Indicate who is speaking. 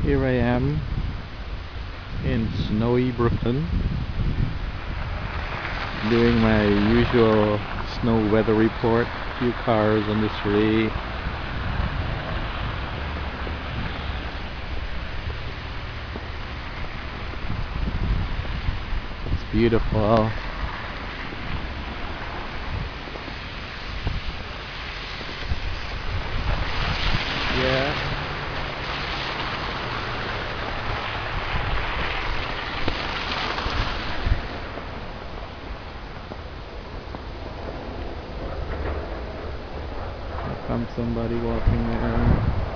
Speaker 1: Here I am in snowy Brooklyn doing my usual snow weather report. Few cars on the street. It's beautiful. Yeah. Here comes somebody walking there.